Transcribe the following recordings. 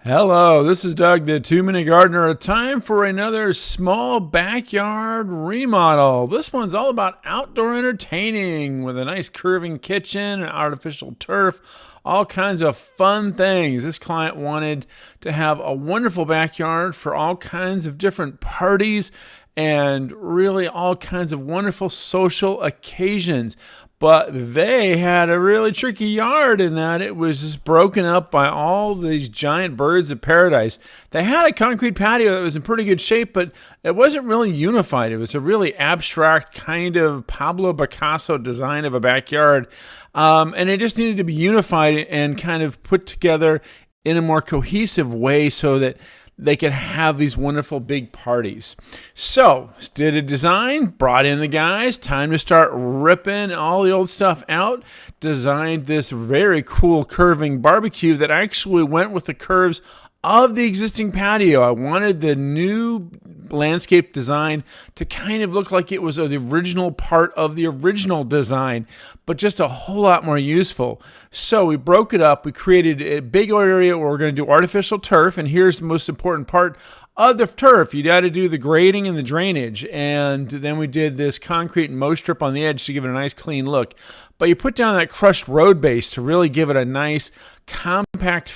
Hello, this is Doug, the 2-Minute Gardener. Time for another small backyard remodel. This one's all about outdoor entertaining with a nice curving kitchen, an artificial turf, all kinds of fun things. This client wanted to have a wonderful backyard for all kinds of different parties and really all kinds of wonderful social occasions. But they had a really tricky yard in that it was just broken up by all these giant birds of paradise. They had a concrete patio that was in pretty good shape, but it wasn't really unified. It was a really abstract kind of Pablo Picasso design of a backyard. And it just needed to be unified and kind of put together in a more cohesive way so that they could have these wonderful big parties. So, did a design, brought in the guys, time to start ripping all the old stuff out, designed this very cool curving barbecue that actually went with the curves of the existing patio. I wanted the new landscape design to kind of look like it was the original part of the original design, but just a whole lot more useful. So we broke it up. We created a big area where we're going to do artificial turf, and here's the most important part of the turf. You got to do the grading and the drainage, and then we did this concrete mow strip on the edge to give it a nice clean look. But you put down that crushed road base to really give it a nice compact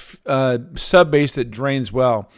sub base that drains well.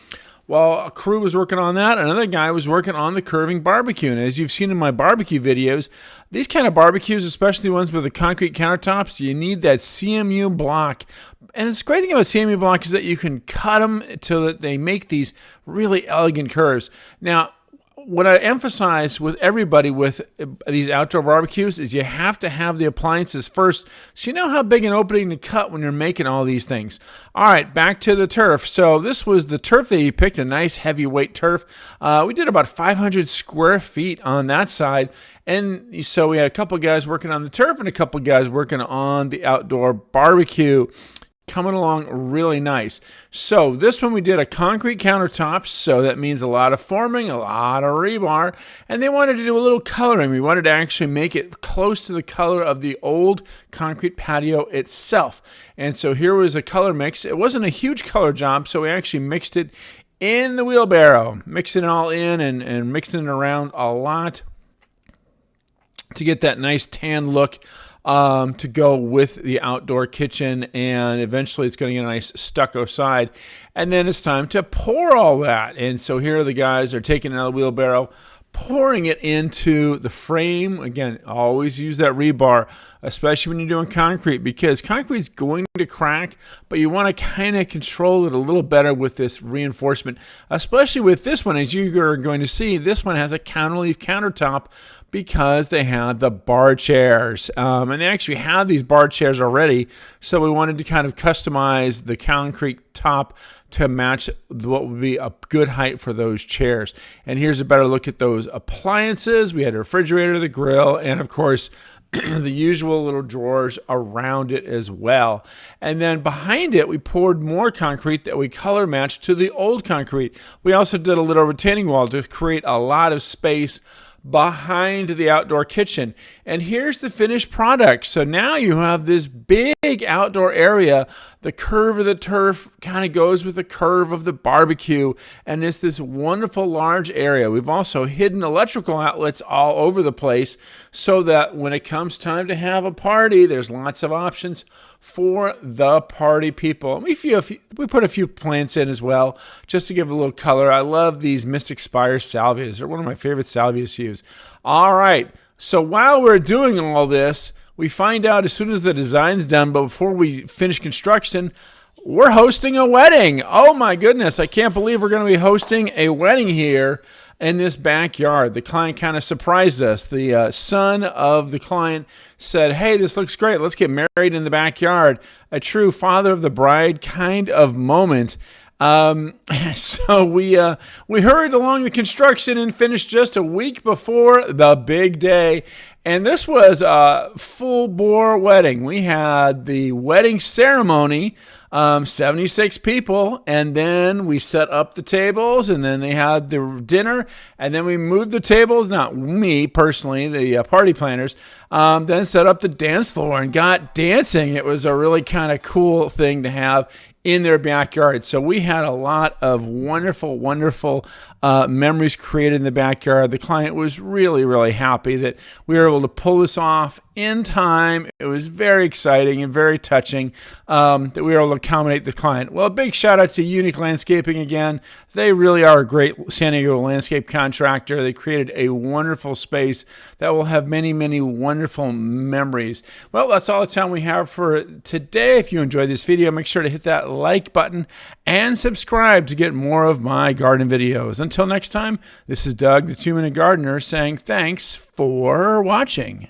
While a crew was working on that, another guy was working on the curving barbecue. And as you've seen in my barbecue videos, these kind of barbecues, especially ones with the concrete countertops, you need that CMU block. And the great thing about CMU block is that you can cut them so that they make these really elegant curves. Now, what I emphasize with everybody with these outdoor barbecues is you have to have the appliances first so you know how big an opening to cut when you're making all these things. All right, back to the turf. So this was the turf that you picked, a nice heavyweight turf. We did about 500 square feet on that side. And so we had a couple guys working on the turf and a couple guys working on the outdoor barbecue. Coming along really nice. So this one we did a concrete countertop, so that means a lot of forming, a lot of rebar, and they wanted to do a little coloring. We wanted to actually make it close to the color of the old concrete patio itself. And so here was a color mix. It wasn't a huge color job, so we actually mixed it in the wheelbarrow, mixing it all in and mixing it around a lot to get that nice tan look to go with the outdoor kitchen, and eventually it's going to get a nice stucco side. And then it's time to pour all that. And so here the guys are taking another wheelbarrow, pouring it into the frame. Again, always use that rebar, especially when you're doing concrete, because concrete's going to crack, but you want to kind of control it a little better with this reinforcement, especially with this one. As you are going to see, this one has a counterleaf countertop because they had the bar chairs. And they actually had these bar chairs already, so we wanted to kind of customize the concrete top to match what would be a good height for those chairs. And here's a better look at those appliances. We had a refrigerator, the grill, and of course, the usual little drawers around it as well. And then behind it, we poured more concrete that we color matched to the old concrete. We also did a little retaining wall to create a lot of space behind the outdoor kitchen. And here's the finished product. So now you have this big outdoor area. The curve of the turf kind of goes with the curve of the barbecue, and it's this wonderful large area. We've also hidden electrical outlets all over the place so that when it comes time to have a party, there's lots of options for the party people. And we put a few plants in as well, just to give a little color. I love these Mystic Spire salvias. They're one of my favorite salvias to use. All right, so while we're doing all this, we find out as soon as the design's done, but before we finish construction, we're hosting a wedding. Oh my goodness, I can't believe we're going to be hosting a wedding here in this backyard. The client kind of surprised us. The son of the client said, "Hey, this looks great. Let's get married in the backyard." A true father of the bride kind of moment. So we hurried along the construction and finished just a week before the big day. And this was a full bore wedding. We had the wedding ceremony, 76 people, and then we set up the tables, and then they had the dinner, and then we moved the tables, not me personally, the party planners, then set up the dance floor and got dancing. It was a really kind of cool thing to have in their backyard. So we had a lot of wonderful, wonderful memories created in the backyard. The client was really, really happy that we were able to pull this off in time. It was very exciting and very touching that we were able to accommodate the client. Well, a big shout out to Unique Landscaping again. They really are a great San Diego landscape contractor. They created a wonderful space that will have many, many wonderful memories. Well, that's all the time we have for today. If you enjoyed this video, make sure to hit that like button and subscribe to get more of my garden videos. Until next time, this is Doug, the 2-Minute Gardener, saying thanks for watching.